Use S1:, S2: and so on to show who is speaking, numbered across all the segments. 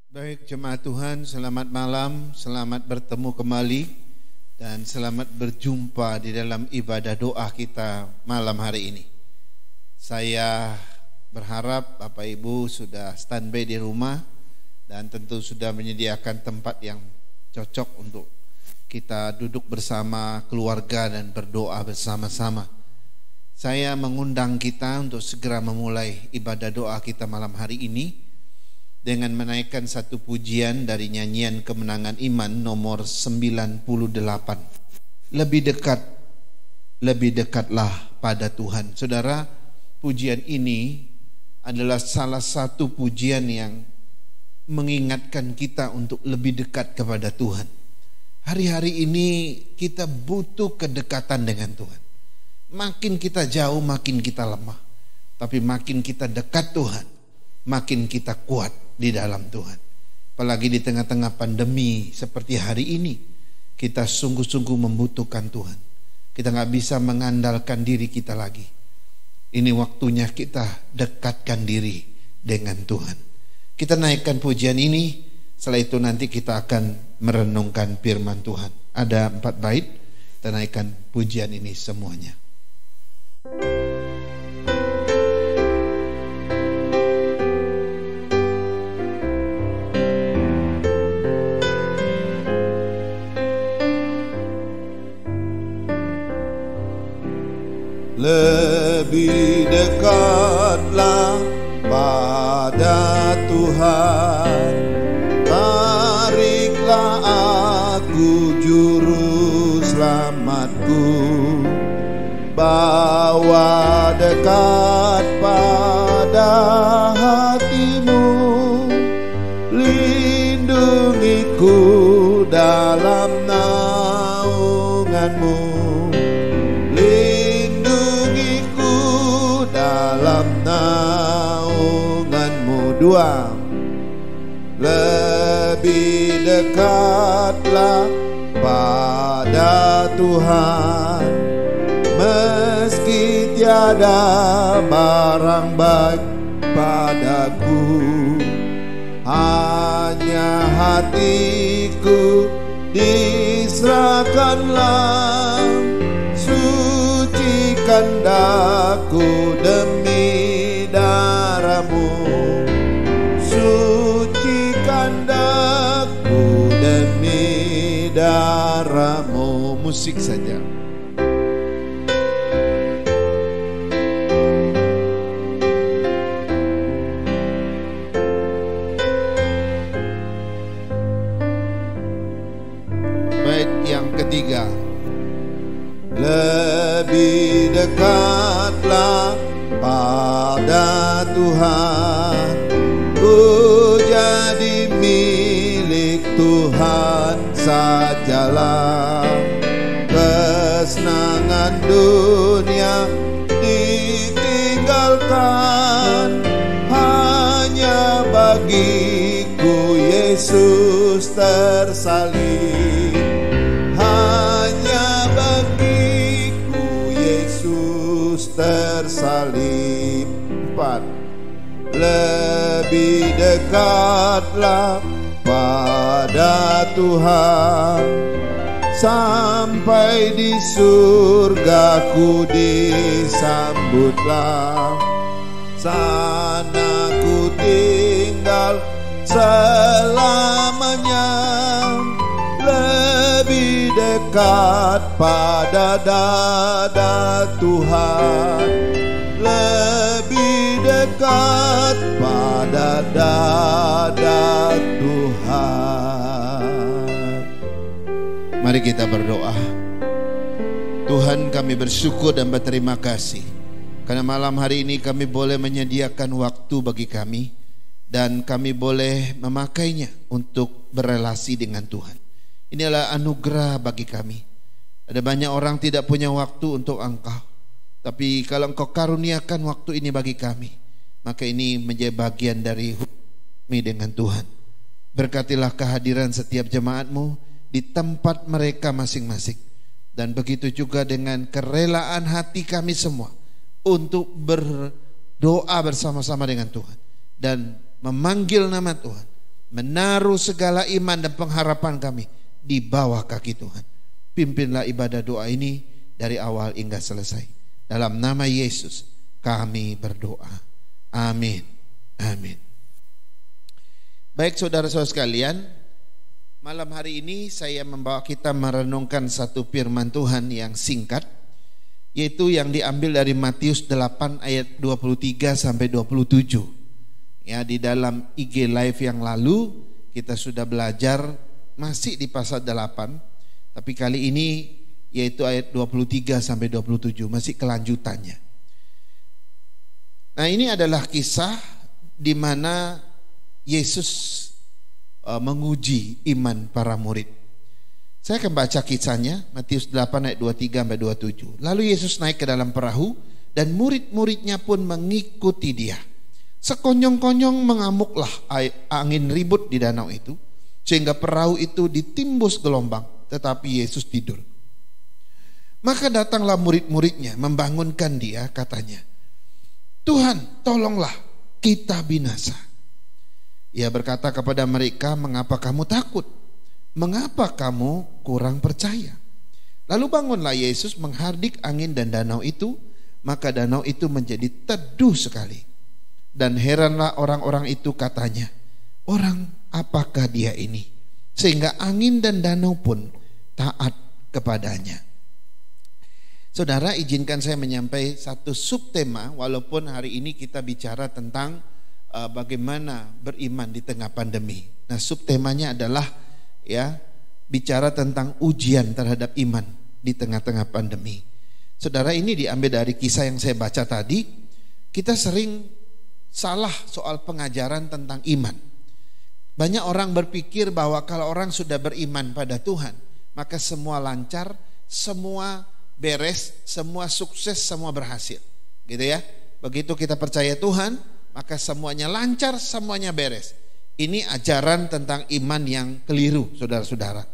S1: Baik jemaat Tuhan, selamat malam, selamat bertemu kembali dan selamat berjumpa di dalam ibadah doa kita malam hari ini. Saya berharap Bapak Ibu sudah standby di rumah dan tentu sudah menyediakan tempat yang cocok untuk kita duduk bersama keluarga dan berdoa bersama-sama. Saya mengundang kita untuk segera memulai ibadah doa kita malam hari ini dengan menaikkan satu pujian dari nyanyian Kemenangan Iman nomor 98. Lebih dekatlah pada Tuhan. Saudara, pujian ini adalah salah satu pujian yang mengingatkan kita untuk lebih dekat kepada Tuhan. Hari-hari ini kita butuh kedekatan dengan Tuhan. Makin kita jauh, makin kita lemah. Tapi makin kita dekat Tuhan, makin kita kuat di dalam Tuhan. Apalagi di tengah-tengah pandemi seperti hari ini, kita sungguh-sungguh membutuhkan Tuhan. Kita gak bisa mengandalkan diri kita lagi. Ini waktunya kita dekatkan diri dengan Tuhan. Kita naikkan pujian ini, setelah itu nanti kita akan merenungkan firman Tuhan. Ada 4 bait, kita naikkan pujian ini semuanya.
S2: Lebih dekatlah pada Tuhan, tariklah aku juru selamatku, bawa dekat pada hatimu, lindungiku dalam naunganmu, dua. Lebih dekatlah pada Tuhan, meski tiada barang baik padaku, hanya hatiku diserahkanlah, sucikan daku demi darahmu, sucikan daku demi darahmu.
S1: Musik saja. Bait yang ketiga.
S2: Lebih dekatlah pada Tuhan, ku jadi milik Tuhan sajalah, kesenangan dunia ditinggalkan, hanya bagiku Yesus tersalib, hanya bagiku Yesus tersalib. 4. Lebih dekatlah pada Tuhan, sampai di surgaku disambutlah, sana ku tinggal selamanya. Lebih dekat pada dada Tuhan, lebih dekat pada dada Tuhan.
S1: Mari kita berdoa. Tuhan, kami bersyukur dan berterima kasih karena malam hari ini kami boleh menyediakan waktu bagi kami dan kami boleh memakainya untuk berelasi dengan Tuhan. Ini adalah anugerah bagi kami. Ada banyak orang tidak punya waktu untuk Engkau, tapi kalau Engkau karuniakan waktu ini bagi kami, maka ini menjadi bagian dari kami dengan Tuhan. Berkatilah kehadiran setiap jemaat-Mu di tempat mereka masing-masing. Dan begitu juga dengan kerelaan hati kami semua untuk berdoa bersama-sama dengan Tuhan dan memanggil nama Tuhan, menaruh segala iman dan pengharapan kami di bawah kaki Tuhan. Pimpinlah ibadah doa ini dari awal hingga selesai. Dalam nama Yesus kami berdoa. Amin. Amin. Baik saudara-saudara sekalian, malam hari ini saya membawa kita merenungkan satu firman Tuhan yang singkat, yaitu yang diambil dari Matius 8 ayat 23 sampai 27. Ya, di dalam IG Live yang lalu kita sudah belajar masih di pasal 8, tapi kali ini yaitu ayat 23 sampai 27, masih kelanjutannya. Nah, ini adalah kisah di mana Yesus menguji iman para murid. Saya akan baca kisahnya, Matius 8 ayat 23 sampai 27. Lalu Yesus naik ke dalam perahu dan murid-muridnya pun mengikuti dia. Sekonyong-konyong mengamuklah angin ribut di danau itu, sehingga perahu itu ditimbus gelombang, tetapi Yesus tidur. Maka datanglah murid-muridnya membangunkan dia, katanya, "Tuhan, tolonglah, kita binasa." Ia berkata kepada mereka, "Mengapa kamu takut? Mengapa kamu kurang percaya?" Lalu bangunlah Yesus menghardik angin dan danau itu, maka danau itu menjadi teduh sekali. Dan heranlah orang-orang itu, katanya, "Orang apakah dia ini? Sehingga angin dan danau pun taat kepadanya." Saudara, izinkan saya menyampaikan satu subtema, walaupun hari ini kita bicara tentang bagaimana beriman di tengah pandemi. Nah, subtemanya adalah bicara tentang ujian terhadap iman di tengah-tengah pandemi. Saudara, ini diambil dari kisah yang saya baca tadi. Kita sering salah soal pengajaran tentang iman. Banyak orang berpikir bahwa kalau orang sudah beriman pada Tuhan, maka semua lancar, semua beres, semua sukses, semua berhasil. Gitu ya. Begitu kita percaya Tuhan, maka semuanya lancar, semuanya beres. Ini ajaran tentang iman yang keliru, saudara-saudara.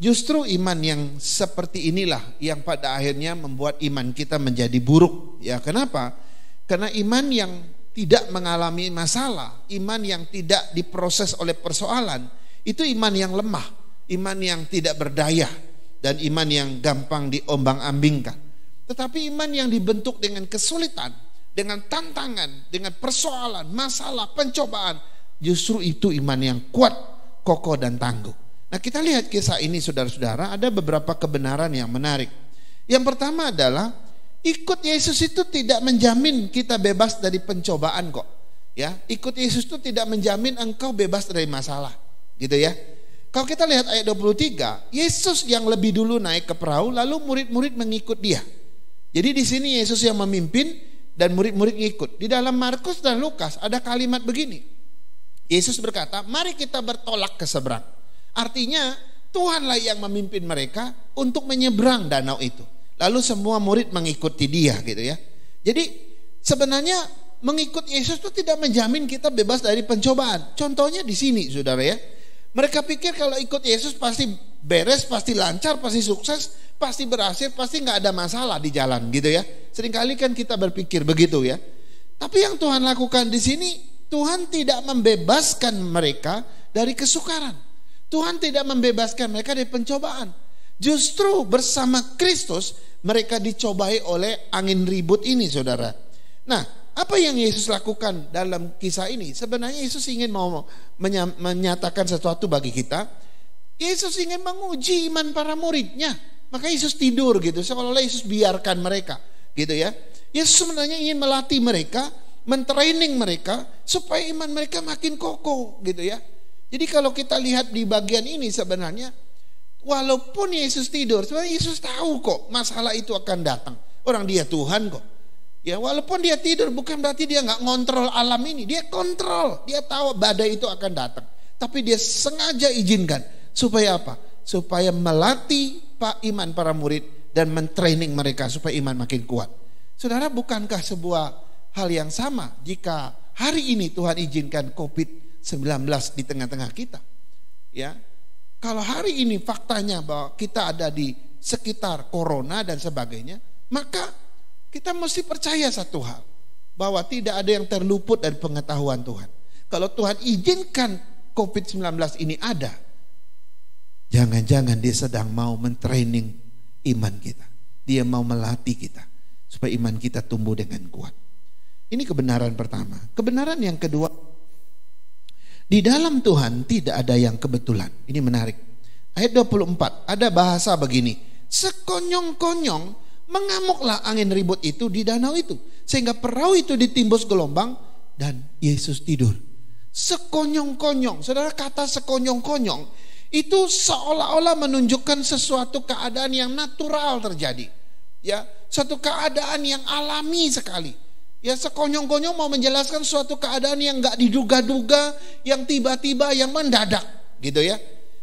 S1: Justru iman yang seperti inilah yang pada akhirnya membuat iman kita menjadi buruk. Ya, kenapa? Karena iman yang tidak mengalami masalah, iman yang tidak diproses oleh persoalan, itu iman yang lemah, iman yang tidak berdaya, dan iman yang gampang diombang-ambingkan. Tetapi iman yang dibentuk dengan kesulitan, dengan tantangan, dengan persoalan, masalah, pencobaan, justru itu iman yang kuat, kokoh dan tangguh. Nah, kita lihat kisah ini, saudara-saudara, ada beberapa kebenaran yang menarik. Yang pertama adalah ikut Yesus itu tidak menjamin kita bebas dari pencobaan kok. Ya, ikut Yesus itu tidak menjamin engkau bebas dari masalah, gitu ya. Kalau kita lihat ayat 23, Yesus yang lebih dulu naik ke perahu, lalu murid-murid mengikut dia. Jadi di sini Yesus yang memimpin dan murid-murid ngikut. Di dalam Markus dan Lukas ada kalimat begini. Yesus berkata, "Mari kita bertolak ke seberang." Artinya Tuhanlah yang memimpin mereka untuk menyeberang danau itu. Lalu semua murid mengikuti dia, gitu ya. Jadi sebenarnya mengikut Yesus itu tidak menjamin kita bebas dari pencobaan. Contohnya di sini, saudara ya. Mereka pikir kalau ikut Yesus pasti beres, pasti lancar, pasti sukses, pasti berhasil, pasti nggak ada masalah di jalan, gitu ya. Seringkali kan kita berpikir begitu ya. Tapi yang Tuhan lakukan di sini, Tuhan tidak membebaskan mereka dari kesukaran. Tuhan tidak membebaskan mereka dari pencobaan. Justru bersama Kristus mereka dicobai oleh angin ribut ini, saudara. Nah, apa yang Yesus lakukan dalam kisah ini? Sebenarnya Yesus ingin mau menyatakan sesuatu bagi kita. Yesus ingin menguji iman para muridnya. Maka Yesus tidur gitu, seolah-olah Yesus biarkan mereka, gitu ya. Yesus sebenarnya ingin melatih mereka, mentraining mereka supaya iman mereka makin kokoh, gitu ya. Jadi kalau kita lihat di bagian ini sebenarnya, walaupun Yesus tidur, sebenarnya Yesus tahu kok masalah itu akan datang. Orang dia Tuhan kok. Ya, walaupun dia tidur bukan berarti dia nggak ngontrol alam ini. Dia kontrol, dia tahu badai itu akan datang. Tapi dia sengaja izinkan supaya apa? Supaya melatih iman para murid dan mentraining mereka supaya iman makin kuat. Saudara, bukankah sebuah hal yang sama jika hari ini Tuhan izinkan COVID-19 di tengah-tengah kita? Ya, kalau hari ini faktanya bahwa kita ada di sekitar corona dan sebagainya, maka kita mesti percaya satu hal, bahwa tidak ada yang terluput dari pengetahuan Tuhan. Kalau Tuhan izinkan COVID-19 ini ada, jangan-jangan dia sedang mau mentraining iman kita. Dia mau melatih kita supaya iman kita tumbuh dengan kuat. Ini kebenaran pertama. Kebenaran yang kedua, di dalam Tuhan tidak ada yang kebetulan. Ini menarik. Ayat 24 ada bahasa begini, sekonyong-konyong mengamuklah angin ribut itu di danau itu, sehingga perahu itu ditimbus gelombang dan Yesus tidur. Sekonyong-konyong, saudara, kata sekonyong-konyong itu seolah-olah menunjukkan sesuatu keadaan yang natural terjadi. Ya, suatu keadaan yang alami sekali. Ya, sekonyong-konyong mau menjelaskan suatu keadaan yang enggak diduga-duga, yang tiba-tiba, yang mendadak, gitu ya.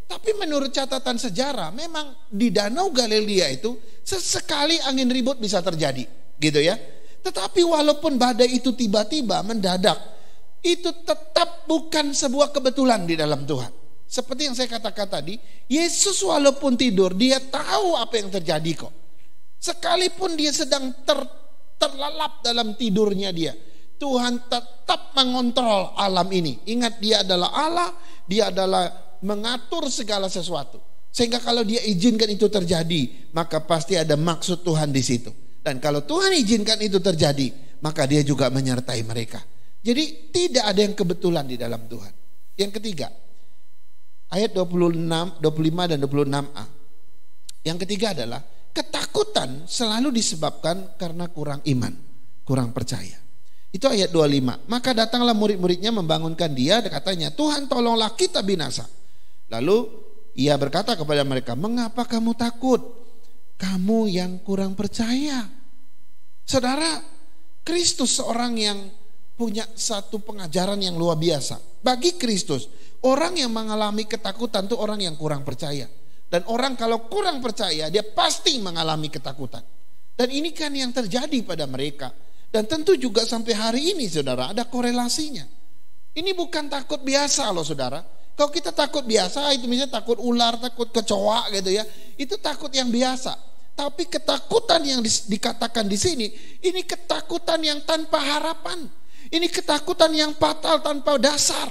S1: Tapi menurut catatan sejarah, memang di Danau Galilea itu sesekali angin ribut bisa terjadi, gitu ya. Tetapi walaupun badai itu tiba-tiba mendadak, itu tetap bukan sebuah kebetulan di dalam Tuhan. Seperti yang saya katakan tadi, Yesus walaupun tidur, dia tahu apa yang terjadi kok. Sekalipun dia sedang terlelap dalam tidurnya dia, Tuhan tetap mengontrol alam ini. Ingat, dia adalah Allah, dia adalah mengatur segala sesuatu. Sehingga kalau dia izinkan itu terjadi, maka pasti ada maksud Tuhan di situ. Dan kalau Tuhan izinkan itu terjadi, maka dia juga menyertai mereka. Jadi tidak ada yang kebetulan di dalam Tuhan. Yang ketiga, ayat 25 dan 26a. Yang ketiga adalah ketakutan selalu disebabkan karena kurang iman, kurang percaya. Itu ayat 25. Maka datanglah murid-muridnya membangunkan dia, katanya, Tuhan tolonglah kita binasa. Lalu ia berkata kepada mereka, mengapa kamu takut? Kamu yang kurang percaya. Saudara, Kristus seorang yang punya satu pengajaran yang luar biasa. Bagi Kristus, orang yang mengalami ketakutan itu orang yang kurang percaya. Dan orang kalau kurang percaya, dia pasti mengalami ketakutan. Dan ini kan yang terjadi pada mereka. Dan tentu juga sampai hari ini, saudara, ada korelasinya. Ini bukan takut biasa loh, saudara. Kalau kita takut biasa, itu misalnya takut ular, takut kecoa gitu ya, itu takut yang biasa. Tapi ketakutan yang dikatakan di sini, ini ketakutan yang tanpa harapan. Ini ketakutan yang fatal tanpa dasar.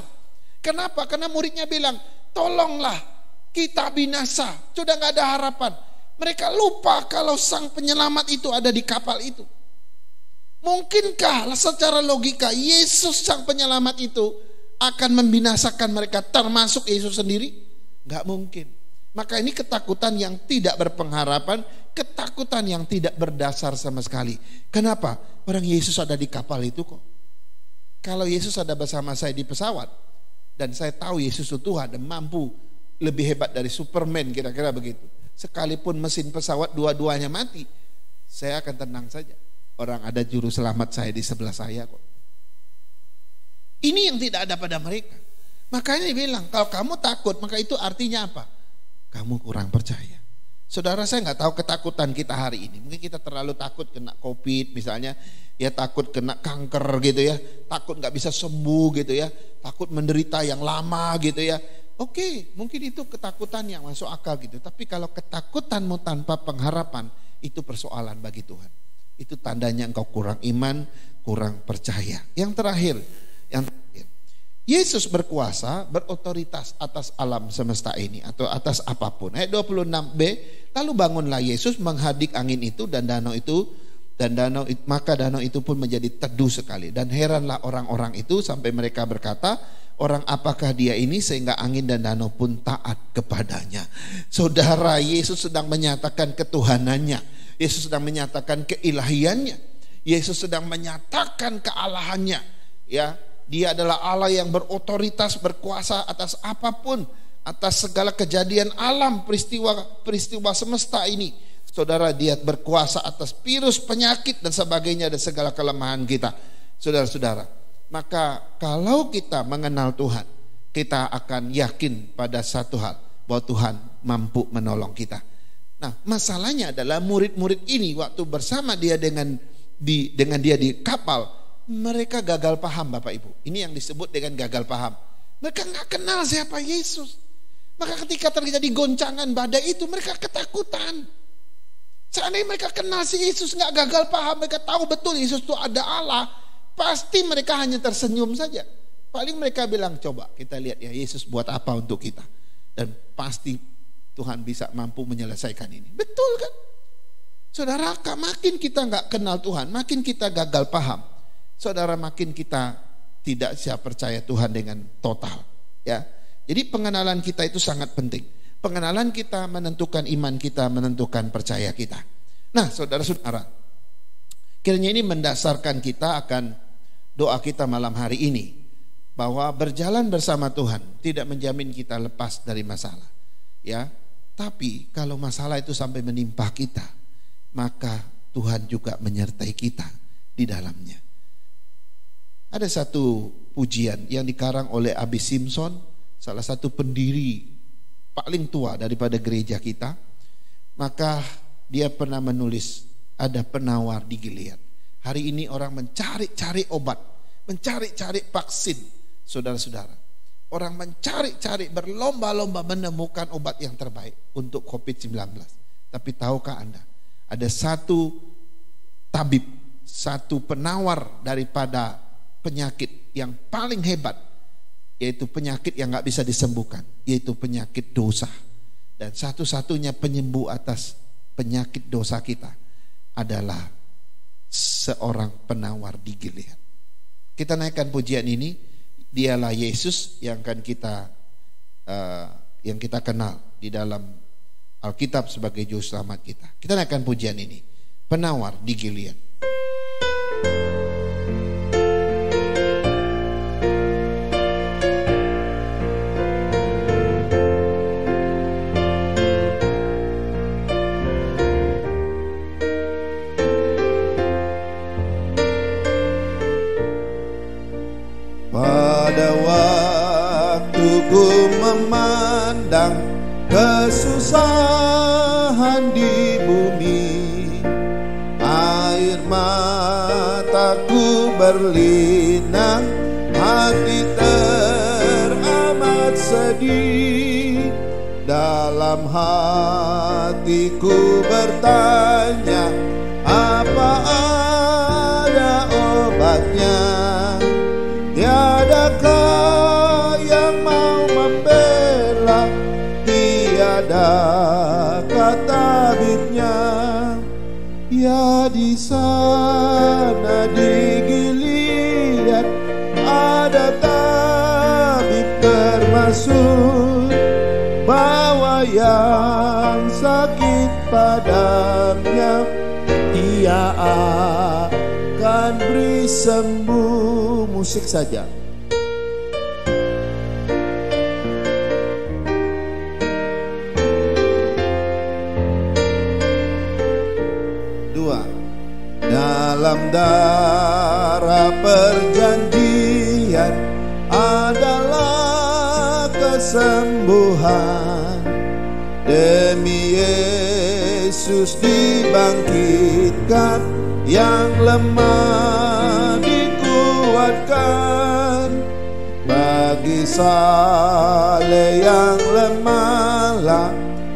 S1: Kenapa? Karena muridnya bilang, tolonglah kita binasa, sudah gak ada harapan. Mereka lupa kalau sang penyelamat itu ada di kapal itu. Mungkinkah secara logika Yesus sang penyelamat itu akan membinasakan mereka, termasuk Yesus sendiri? Gak mungkin. Maka ini ketakutan yang tidak berpengharapan, ketakutan yang tidak berdasar sama sekali. Kenapa? Orang Yesus ada di kapal itu kok. Kalau Yesus ada bersama saya di pesawat, dan saya tahu Yesus itu Tuhan dan mampu lebih hebat dari Superman, kira-kira begitu. Sekalipun mesin pesawat dua-duanya mati, saya akan tenang saja. Orang ada juru selamat saya di sebelah saya kok. Ini yang tidak ada pada mereka. Makanya dia bilang, kalau kamu takut, maka itu artinya apa? Kamu kurang percaya. Saudara, saya nggak tahu ketakutan kita hari ini. Mungkin kita terlalu takut kena COVID misalnya, ya takut kena kanker gitu ya, takut nggak bisa sembuh gitu ya, takut menderita yang lama gitu ya. Oke, mungkin itu ketakutan yang masuk akal gitu. Tapi kalau ketakutanmu tanpa pengharapan, itu persoalan bagi Tuhan. Itu tandanya engkau kurang iman, kurang percaya. Yang terakhir, Yesus berkuasa, berotoritas atas alam semesta ini atau atas apapun. Ayat 26b, lalu bangunlah Yesus menghadik angin itu dan maka danau itu pun menjadi teduh sekali. Dan heranlah orang-orang itu sampai mereka berkata, orang apakah dia ini sehingga angin dan danau pun taat kepadanya. Saudara, Yesus sedang menyatakan ketuhanannya. Yesus sedang menyatakan keilahiannya. Yesus sedang menyatakan kealahannya. Ya, dia adalah Allah yang berotoritas, berkuasa atas apapun, atas segala kejadian alam, peristiwa semesta ini. Saudara, dia berkuasa atas virus, penyakit dan sebagainya dan segala kelemahan kita. Saudara-saudara, maka kalau kita mengenal Tuhan, kita akan yakin pada satu hal, bahwa Tuhan mampu menolong kita. Nah, masalahnya adalah murid-murid ini waktu bersama dia dengan dia di kapal, mereka gagal paham, Bapak Ibu. Ini yang disebut dengan gagal paham. Mereka nggak kenal siapa Yesus. Maka ketika terjadi goncangan badai itu, mereka ketakutan. Seandainya mereka kenal si Yesus, nggak gagal paham, mereka tahu betul Yesus itu ada Allah, pasti mereka hanya tersenyum saja. Paling mereka bilang, coba kita lihat ya Yesus buat apa untuk kita. Dan pasti Tuhan bisa mampu menyelesaikan ini. Betul kan? Saudara, makin kita nggak kenal Tuhan, makin kita gagal paham. Saudara, makin kita tidak siap percaya Tuhan dengan total. Ya, jadi pengenalan kita itu sangat penting. Pengenalan kita menentukan iman kita, menentukan percaya kita. Nah, saudara-saudara, kiranya ini mendasarkan kita akan doa kita malam hari ini, bahwa berjalan bersama Tuhan tidak menjamin kita lepas dari masalah. Ya, tapi kalau masalah itu sampai menimpa kita, maka Tuhan juga menyertai kita di dalamnya. Ada satu pujian yang dikarang oleh Abi Simpson, salah satu pendiri paling tua daripada gereja kita. Maka dia pernah menulis, ada penawar di Gilead. Hari ini orang mencari-cari obat, mencari-cari vaksin. Saudara-saudara, orang mencari-cari, berlomba-lomba menemukan obat yang terbaik untuk COVID-19. Tapi tahukah Anda, ada satu tabib, satu penawar daripada penyakit yang paling hebat, yaitu penyakit yang gak bisa disembuhkan, yaitu penyakit dosa. Dan satu-satunya penyembuh atas penyakit dosa kita adalah seorang penawar di Gilead. Kita naikkan pujian ini. Dialah Yesus yang akan kita kenal di dalam Alkitab sebagai juru selamat kita. Kita naikkan pujian ini, penawar di Gilead.
S2: Pada waktu ku memandang kesusahan di bumi, air mataku berlinang, hati teramat sedih. Dalam hatiku bertanya, apa ada obatnya? Tiadakah yang mau membela, tiadakah tabibnya? Ya, di sana di Gilead ada tabib termasuk, bawa yang sakit padanya, ia akan beri sembuh. Musik saja. Dua. Dalam darah perjanjian adalah kesembuhan. Demi Yesus dibangkitkan, yang lemah dikuatkan. Bagi Saleh yang lemahlah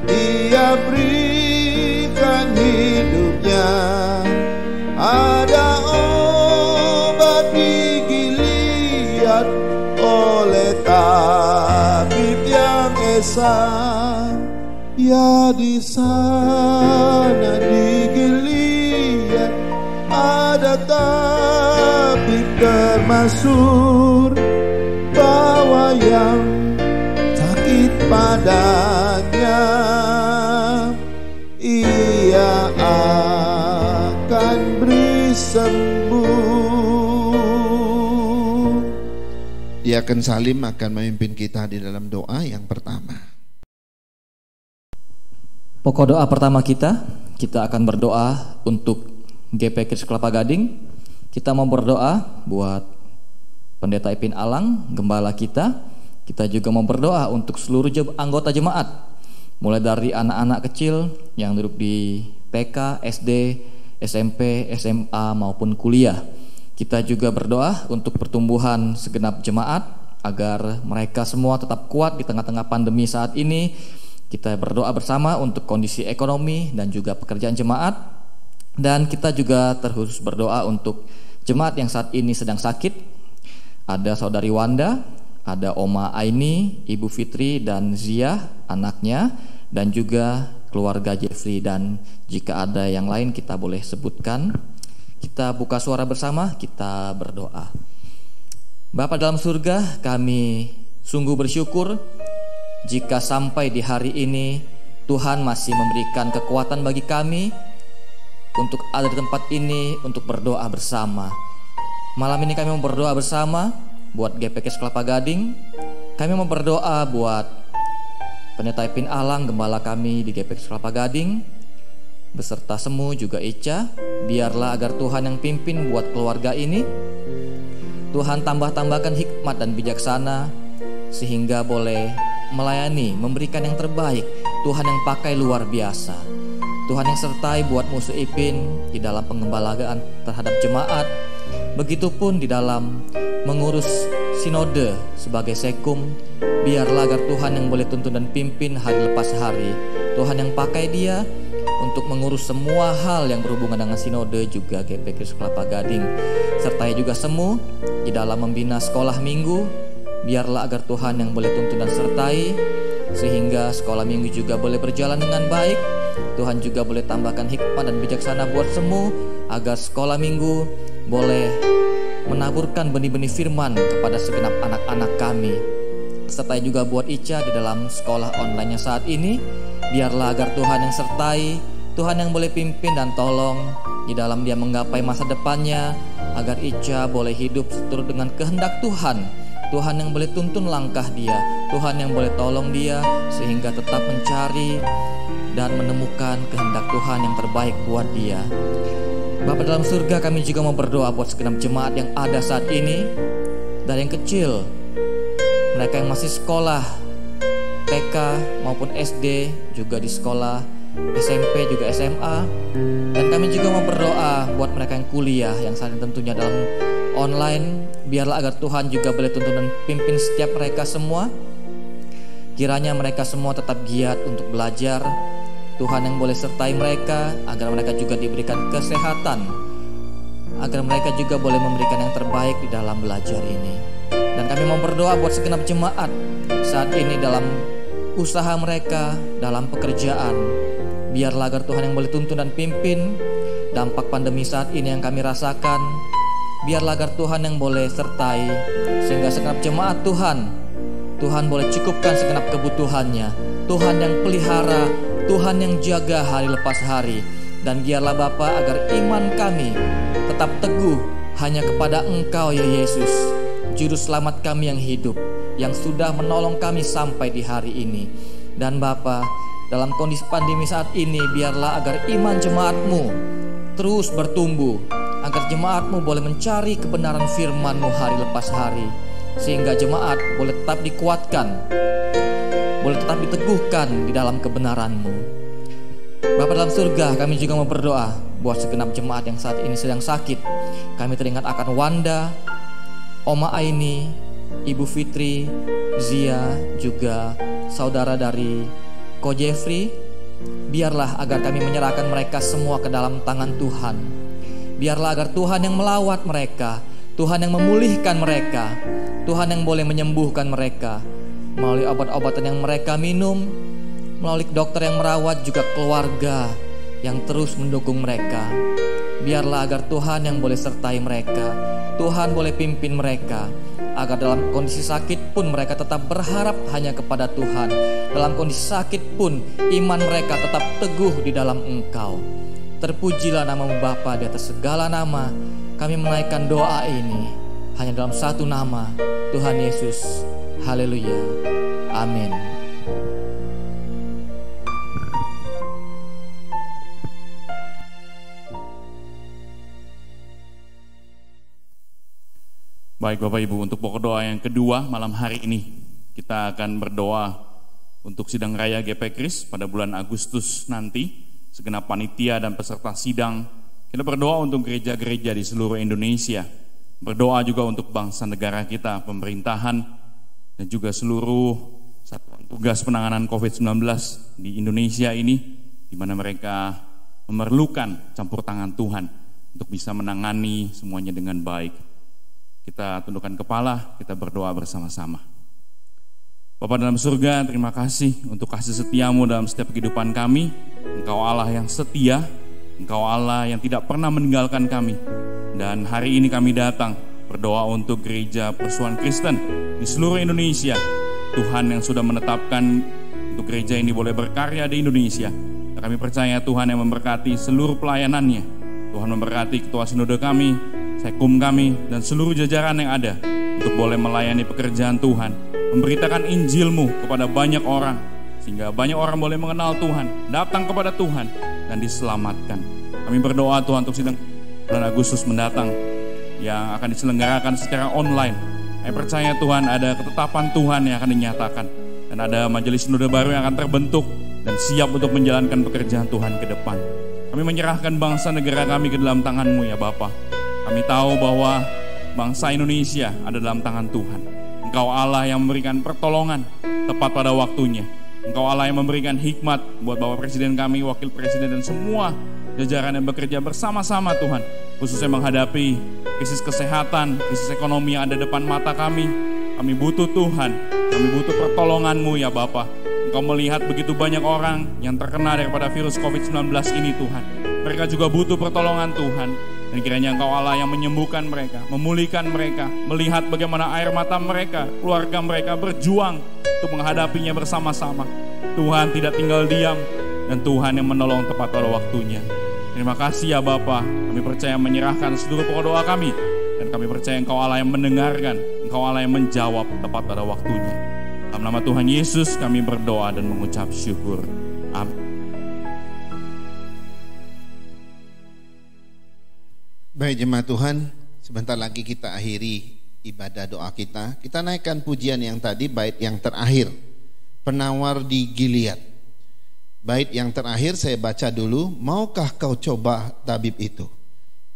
S2: Ia berikan hidupnya. Ada obat di Gilead oleh tabib yang esa. Ya, di sana di Gilead ada tabib termasuk, bawa yang sakit padanya, ia akan beri sembuh.
S1: Diaken Salim akan memimpin kita di dalam doa yang pertama.
S3: Pokok doa pertama kita akan berdoa untuk GP Kris Kelapa Gading. Kita mau berdoa buat Pendeta Ipin Alang, gembala kita. Kita juga mau berdoa untuk seluruh anggota jemaat, mulai dari anak-anak kecil yang duduk di TK, SD, SMP, SMA maupun kuliah. Kita juga berdoa untuk pertumbuhan segenap jemaat agar mereka semua tetap kuat di tengah-tengah pandemi saat ini. Kita berdoa bersama untuk kondisi ekonomi dan juga pekerjaan jemaat. Dan kita juga terus berdoa untuk jemaat yang saat ini sedang sakit, Ada Saudari Wanda, ada Oma Aini, Ibu Fitri dan Zia anaknya, dan juga keluarga Jeffrey, dan jika ada yang lain kita boleh sebutkan. Kita buka suara bersama, kita berdoa. Bapa dalam surga, kami sungguh bersyukur jika sampai di hari ini Tuhan masih memberikan kekuatan bagi kami untuk ada di tempat ini untuk berdoa bersama. Malam ini kami mau berdoa bersama buat GPK Kelapa Gading. Kami mau berdoa buat Pendeta Ipin Alang, gembala kami di GPK Kelapa Gading, beserta Semu juga Ica. Biarlah agar Tuhan yang pimpin buat keluarga ini. Tuhan tambahkan hikmat dan bijaksana sehingga boleh melayani, memberikan yang terbaik. Tuhan yang pakai luar biasa. Tuhan yang sertai buat musuh Ipin di dalam pengembalaan terhadap jemaat. Begitupun di dalam mengurus sinode sebagai sekum. Biarlah agar Tuhan yang boleh tuntun dan pimpin hari lepas hari. Tuhan yang pakai dia untuk mengurus semua hal yang berhubungan dengan sinode juga GPK Kelapa Gading. Sertai juga Semu di dalam membina sekolah minggu. Biarlah agar Tuhan yang boleh tuntun dan sertai sehingga sekolah minggu juga boleh berjalan dengan baik. Tuhan juga boleh tambahkan hikmat dan bijaksana buat Semu agar sekolah minggu boleh menaburkan benih-benih firman kepada segenap anak-anak kami. Sertai juga buat Ica di dalam sekolah online-nya saat ini. Biarlah agar Tuhan yang sertai, Tuhan yang boleh pimpin dan tolong di dalam dia menggapai masa depannya, agar Ica boleh hidup seturut dengan kehendak Tuhan. Tuhan yang boleh tuntun langkah dia, Tuhan yang boleh tolong dia sehingga tetap mencari dan menemukan kehendak Tuhan yang terbaik buat dia. Bapa dalam surga, kami juga mau berdoa buat segenap jemaat yang ada saat ini, dari yang kecil, mereka yang masih sekolah TK maupun SD, juga di sekolah SMP juga SMA. Dan kami juga mau berdoa buat mereka yang kuliah, yang saat ini tentunya dalam online. Biarlah agar Tuhan juga boleh tuntun dan pimpin setiap mereka semua. Kiranya mereka semua tetap giat untuk belajar. Tuhan yang boleh sertai mereka agar mereka juga diberikan kesehatan, agar mereka juga boleh memberikan yang terbaik di dalam belajar ini. Dan kami mau berdoa buat segenap jemaat saat ini dalam usaha mereka, dalam pekerjaan. Biarlah agar Tuhan yang boleh tuntun dan pimpin dampak pandemi saat ini yang kami rasakan. Biarlah agar Tuhan yang boleh sertai sehingga segenap jemaat Tuhan boleh cukupkan segenap kebutuhannya. Tuhan yang pelihara, Tuhan yang jaga hari lepas hari. Dan biarlah Bapa agar iman kami tetap teguh hanya kepada Engkau ya Yesus, Juru Selamat kami yang hidup, yang sudah menolong kami sampai di hari ini. Dan Bapa, dalam kondisi pandemi saat ini, biarlah agar iman jemaat-Mu terus bertumbuh, agar jemaat-Mu boleh mencari kebenaran firman-Mu hari lepas hari, sehingga jemaat boleh tetap dikuatkan, boleh tetap diteguhkan di dalam kebenaran-Mu. Bapa dalam surga, kami juga mau berdoa buat segenap jemaat yang saat ini sedang sakit. Kami teringat akan Wanda, Oma Aini, Ibu Fitri, Zia, juga saudara dari Ko Jeffrey. Biarlah agar kami menyerahkan mereka semua ke dalam tangan Tuhan. Biarlah agar Tuhan yang melawat mereka, Tuhan yang memulihkan mereka, Tuhan yang boleh menyembuhkan mereka melalui obat-obatan yang mereka minum, melalui dokter yang merawat, juga keluarga yang terus mendukung mereka. Biarlah agar Tuhan yang boleh sertai mereka, Tuhan boleh pimpin mereka, agar dalam kondisi sakit pun mereka tetap berharap hanya kepada Tuhan. Dalam kondisi sakit pun iman mereka tetap teguh di dalam Engkau. Terpujilah nama-Mu Bapa di atas segala nama. Kami menaikkan doa ini hanya dalam satu nama, Tuhan Yesus. Haleluya. Amin.
S4: Baik Bapak Ibu, untuk pokok doa yang kedua malam hari ini, kita akan berdoa untuk sidang raya GP Kris pada bulan Agustus nanti. Segenap panitia dan peserta sidang, kita berdoa untuk gereja-gereja di seluruh Indonesia. Berdoa juga untuk bangsa negara kita, pemerintahan, dan juga seluruh satuan tugas penanganan COVID-19 di Indonesia ini, di mana mereka memerlukan campur tangan Tuhan untuk bisa menangani semuanya dengan baik. Kita tundukkan kepala, kita berdoa bersama-sama. Bapa dalam surga, terima kasih untuk kasih setiamu dalam setiap kehidupan kami. Engkau Allah yang setia, Engkau Allah yang tidak pernah meninggalkan kami. Dan hari ini kami datang berdoa untuk gereja Persekutuan Kristen di seluruh Indonesia. Tuhan yang sudah menetapkan untuk gereja ini boleh berkarya di Indonesia. Dan kami percaya Tuhan yang memberkati seluruh pelayanannya. Tuhan memberkati ketua sinode kami, sekum kami, dan seluruh jajaran yang ada untuk boleh melayani pekerjaan Tuhan, memberitakan Injil-Mu kepada banyak orang, sehingga banyak orang boleh mengenal Tuhan, datang kepada Tuhan, dan diselamatkan. Kami berdoa Tuhan untuk sidang bulan Agustus mendatang yang akan diselenggarakan secara online. Saya percaya Tuhan ada ketetapan Tuhan yang akan dinyatakan, dan ada majelis sinode baru yang akan terbentuk dan siap untuk menjalankan pekerjaan Tuhan ke depan. Kami menyerahkan bangsa negara kami ke dalam tangan-Mu ya Bapa. Kami tahu bahwa bangsa Indonesia ada dalam tangan Tuhan. Engkau Allah yang memberikan pertolongan tepat pada waktunya. Engkau Allah yang memberikan hikmat buat Bapak Presiden kami, Wakil Presiden, dan semua jajaran yang bekerja bersama-sama Tuhan, khususnya menghadapi krisis kesehatan, krisis ekonomi yang ada depan mata kami. Kami butuh Tuhan, kami butuh pertolongan-Mu ya Bapa. Engkau melihat begitu banyak orang yang terkena daripada virus COVID-19 ini Tuhan. Mereka juga butuh pertolongan Tuhan. Dan kiranya Engkau Allah yang menyembuhkan mereka, memulihkan mereka, melihat bagaimana air mata mereka, keluarga mereka berjuang untuk menghadapinya bersama-sama. Tuhan tidak tinggal diam, dan Tuhan yang menolong tepat pada waktunya. Terima kasih ya Bapa. Kami percaya menyerahkan seluruh pokok doa kami, dan kami percaya Engkau Allah yang mendengarkan, Engkau Allah yang menjawab tepat pada waktunya. Dalam nama Tuhan Yesus kami berdoa dan mengucap syukur. Amin.
S1: Baik jemaat Tuhan, sebentar lagi kita akhiri ibadah doa kita. Kita naikkan pujian yang tadi, bait yang terakhir, penawar di Gilead. Bait yang terakhir saya baca dulu. Maukah kau coba tabib itu?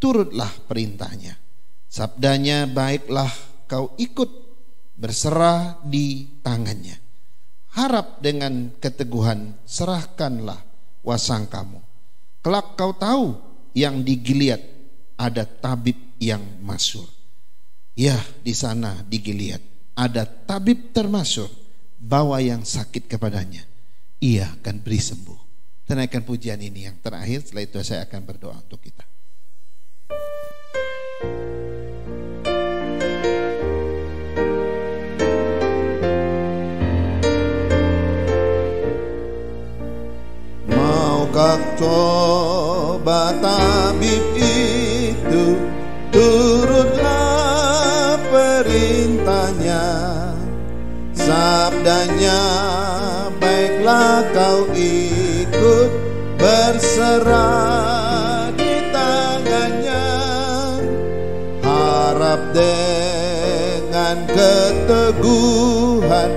S1: Turutlah perintahnya. Sabdanya baiklah kau ikut, berserah di tangannya. Harap dengan keteguhan, serahkanlah wasangkamu. Kelak kau tahu yang di Gilead ada tabib yang masyhur. Ya, di sana di Gilead ada tabib termasyhur. Bawa yang sakit kepadanya, ia akan beri sembuh. Naikkan pujian ini yang terakhir. Setelah itu saya akan berdoa untuk kita.
S2: Maukah coba tabib itu, turutlah perintahnya. Sabdanya baiklah kau ikut, berserah di tangannya. Harap dengan keteguhan,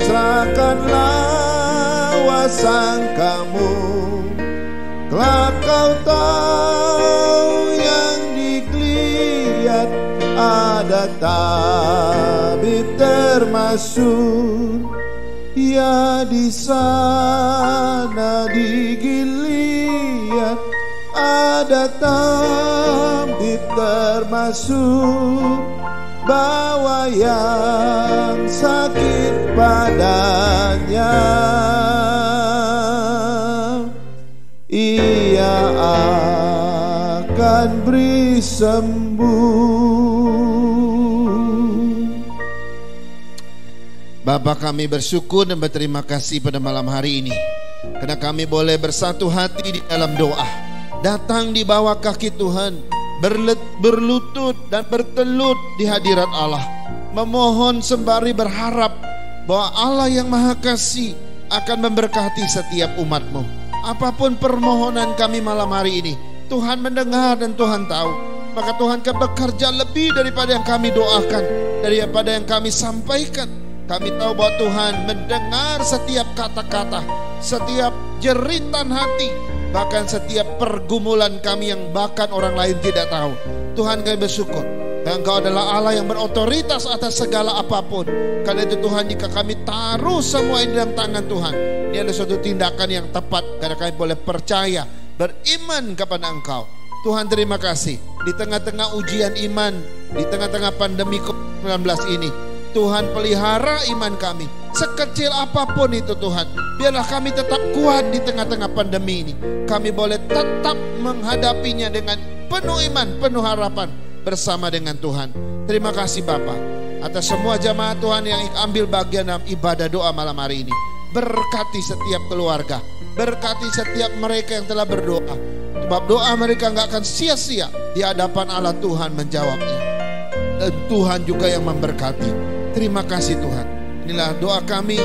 S2: serahkanlah wasangkamu. Kelak kau tahu yang di Gilead ada tabib termasyhur. Ya, di sana di Gilead ada tabib termasyhur. Bawa yang sakit padanya, ia akan beri sembuh.
S1: Bapa, kami bersyukur dan berterima kasih pada malam hari ini, karena kami boleh bersatu hati di dalam doa, datang di bawah kaki Tuhan, berlutut dan bertelut di hadirat Allah, memohon sembari berharap bahwa Allah yang Maha Kasih akan memberkati setiap umat-Mu. Apapun permohonan kami malam hari ini, Tuhan mendengar dan Tuhan tahu. Maka Tuhan akan bekerja lebih daripada yang kami doakan, daripada yang kami sampaikan. Kami tahu bahwa Tuhan mendengar setiap kata-kata, setiap jeritan hati, bahkan setiap pergumulan kami yang bahkan orang lain tidak tahu. Tuhan, kami bersyukur, Engkau adalah Allah yang berotoritas atas segala apapun. Karena itu Tuhan, jika kami taruh semua ini dalam tangan Tuhan, ini adalah suatu tindakan yang tepat, karena kami boleh percaya, beriman kepada Engkau. Tuhan, terima kasih. Di tengah-tengah ujian iman di tengah-tengah pandemi COVID-19 ini. Tuhan pelihara iman kami, sekecil apapun itu Tuhan. Biarlah kami tetap kuat di tengah-tengah pandemi ini. Kami boleh tetap menghadapinya dengan penuh iman, penuh harapan bersama dengan Tuhan. Terima kasih Bapa atas semua jamaah Tuhan yang ambil bagian dalam ibadah doa malam hari ini. Berkati setiap keluarga, berkati setiap mereka yang telah berdoa. Sebab doa mereka gak akan sia-sia di hadapan Allah. Tuhan menjawabnya, dan Tuhan juga yang memberkati. Terima kasih Tuhan. Inilah doa kami,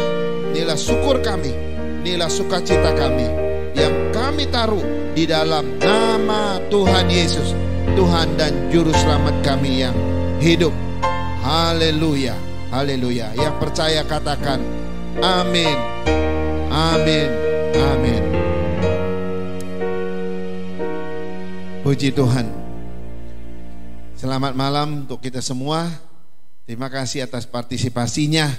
S1: inilah syukur kami, inilah sukacita kami yang kami taruh di dalam nama Tuhan Yesus, Tuhan dan Juru Selamat kami yang hidup. Haleluya, haleluya. Yang percaya katakan amin, amin, amin. Puji Tuhan. Selamat malam untuk kita semua. Terima kasih atas partisipasinya,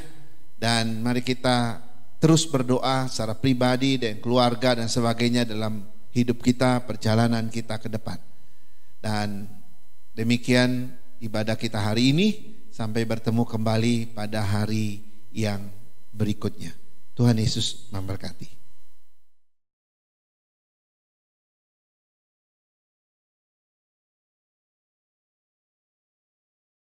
S1: dan mari kita terus berdoa secara pribadi dan keluarga dan sebagainya dalam hidup kita, perjalanan kita ke depan. Dan demikian ibadah kita hari ini, sampai bertemu kembali pada hari yang berikutnya. Tuhan Yesus memberkati.